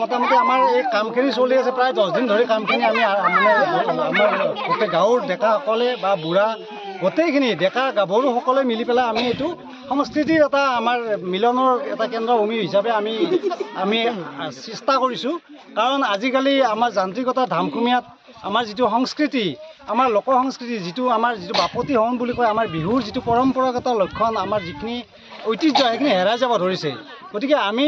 মোটামুটি আমাৰ এই কামখিনি চলি আছে প্ৰায় 10 দিন ধৰি কামখিনি আমি মানে আমাৰ গোটেই গাঁৱৰ ডেকাসকলে বা বুঢ়া গোটেইখিনি ডেকা গাভৰুসকলে মিলি পেলাই আমি এইটো সংস্কৃতিৰ এটা আমাৰ মিলনৰ এটা কেন্দ্ৰভূমি হিচাপে আমি চেষ্টা কৰিছোঁ। কাৰণ আজিকালি আমাৰ যান্ত্ৰিকতাৰ ধামখুমীয়াত আমাৰ যিটো সংস্কৃতি, আমাৰ লোক সংস্কৃতি, যিটো আমাৰ যিটো বাপতি হৰণ বুলি কয়, আমাৰ বিহুৰ যিটো পৰম্পৰাগত লক্ষণ, আমাৰ যিখিনি ঐতিহ্য সেইখিনি হেৰাই যাব ধৰিছে। গতিকে আমি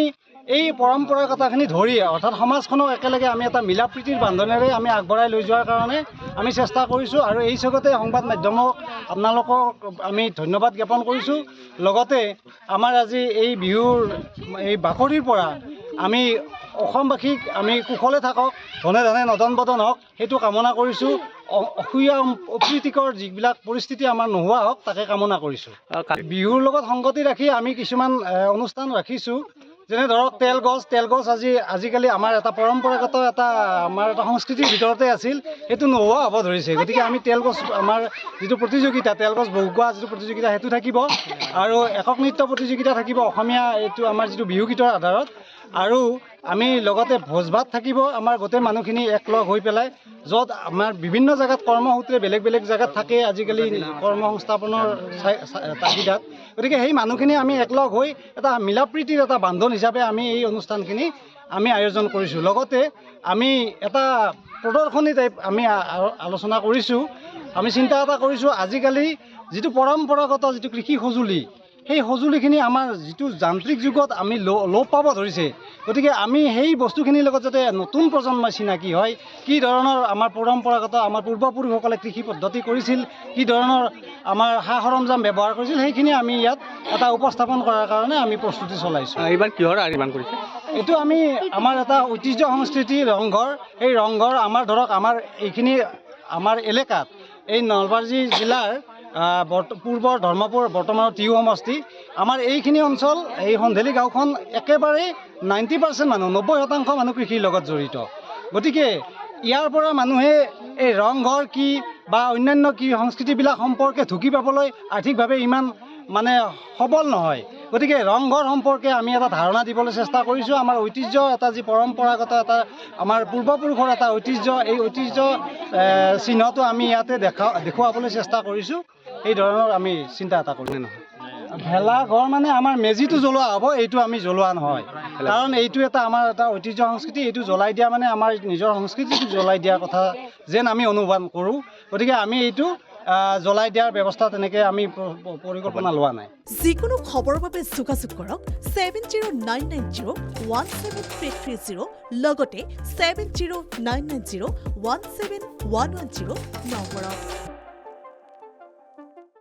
এই পৰম্পৰাগতখিনি ধৰি অৰ্থাৎ সমাজখনক একেলগে আমি এটা মিলা প্ৰীতিৰ বান্ধোনেৰে আমি আগবঢ়াই লৈ যোৱাৰ কাৰণে আমি চেষ্টা কৰিছোঁ। আৰু এই চগতে সংবাদ মাধ্যমক আপোনালোকক আমি ধন্যবাদ জ্ঞাপন কৰিছোঁ। লগতে আমাৰ আজি এই বিহুৰ এই বাকৰিৰ পৰা আমি অসমবাসীক আমি কুশলে থাকক, ধনে ধনে নদন বদন হওক সেইটো কামনা কৰিছোঁ। অসূয়া অপ্ৰীতিকৰ যিবিলাক পৰিস্থিতি আমাৰ নোহোৱা হওক তাকে কামনা কৰিছোঁ। বিহুৰ লগত সংগতি ৰাখি আমি কিছুমান অনুষ্ঠান ৰাখিছোঁ। যেনে ধৰক তেলগছ আজিকালি আমাৰ এটা পৰম্পৰাগত আমাৰ এটা সংস্কৃতিৰ ভিতৰতে আছিল, সেইটো নোহোৱা হ'ব ধৰিছে। গতিকে আমি তেলগছ আমাৰ যিটো প্ৰতিযোগিতা, তেলগছ বহুৱা যিটো প্ৰতিযোগিতা সেইটো থাকিব, আৰু একক নৃত্য প্ৰতিযোগিতা থাকিব অসমীয়া এইটো আমাৰ যিটো বিহুগীতৰ আধাৰত। আৰু আমি লগতে ভোজ ভাত থাকিব আমাৰ গোটেই মানুহখিনি একলগ হৈ পেলাই, য'ত আমাৰ বিভিন্ন জেগাত কৰ্মসূত্ৰে বেলেগ বেলেগ জেগাত থাকে আজিকালি কৰ্মসংস্থাপনৰ তাগিদাত। গতিকে সেই মানুহখিনি আমি একলগ হৈ এটা মিলা প্ৰীতিৰ এটা বান্ধোন হিচাপে আমি এই অনুষ্ঠানখিনি আমি আয়োজন কৰিছোঁ। লগতে আমি এটা প্ৰদৰ্শনী টাইপ আমি আলোচনা কৰিছোঁ। আমি চিন্তা এটা কৰিছোঁ, আজিকালি যিটো পৰম্পৰাগত যিটো কৃষি সঁজুলি, সেই সঁজুলিখিনি আমাৰ যিটো যান্ত্ৰিক যুগত আমি লোপ পাব ধৰিছে। গতিকে আমি সেই বস্তুখিনিৰ লগত যাতে নতুন প্ৰজন্মই চিনাকি হয়, কি ধৰণৰ আমাৰ পৰম্পৰাগত আমাৰ পূৰ্বপুৰুষসকলে কৃষি পদ্ধতি কৰিছিল, কি ধৰণৰ আমাৰ সা সৰঞ্জাম ব্যৱহাৰ কৰিছিল, সেইখিনি আমি ইয়াত এটা উপস্থাপন কৰাৰ কাৰণে আমি প্ৰস্তুতি চলাইছোঁ। এইবাৰ কিহৰ আয়োজন কৰিছে? এইটো আমাৰ এটা ঐতিহ্য সংস্কৃতি ৰংঘৰ। এই ৰংঘৰ আমাৰ ধৰক আমাৰ এইখিনি আমাৰ এলেকাত এই নলবাৰী জিলাৰ পূৰ্বৰ ধৰ্মপুৰ বৰ্তমানৰ টিহু সমষ্টি, আমাৰ এইখিনি অঞ্চল এই সন্ধেলি গাঁওখন একেবাৰে 90% মানুহ 90% মানুহ কৃষিৰ লগত জড়িত। গতিকে ইয়াৰ পৰা মানুহে এই ৰংঘৰ কি বা অন্যান্য কি সংস্কৃতিবিলাক সম্পৰ্কে ঢুকি পাবলৈ আৰ্থিকভাৱে ইমান মানে সবল নহয়। গতিকে ৰংঘৰ সম্পৰ্কে আমি এটা ধাৰণা দিবলৈ চেষ্টা কৰিছোঁ। আমাৰ ঐতিহ্য এটা যি পৰম্পৰাগত এটা আমাৰ পূৰ্বপুৰুষৰ এটা ঐতিহ্য, এই ঐতিহ্য চিহ্নটো আমি ইয়াতে দেখুৱাবলৈ চেষ্টা কৰিছোঁ। এই ধৰণৰ আমি চিন্তা এটা কৰোঁ। নহয় ভেলাঘৰ মানে আমাৰ মেজিটো জ্বলোৱা হ'ব, এইটো আমি জ্বলোৱা নহয়। কাৰণ এইটো এটা আমাৰ এটা ঐতিহ্য সংস্কৃতি, এইটো জ্বলাই দিয়া মানে আমাৰ নিজৰ সংস্কৃতিটো জ্বলাই দিয়াৰ কথা যেন আমি অনুমান কৰোঁ। গতিকে আমি এইটো জ্বলাই দিয়াৰ ব্যৱস্থা তেনেকৈ আমি পৰিকল্পনা লোৱা নাই। যিকোনো খবৰৰ বাবে যোগাযোগ কৰক 7099017330 লগতে 7099017110 নম্বৰত।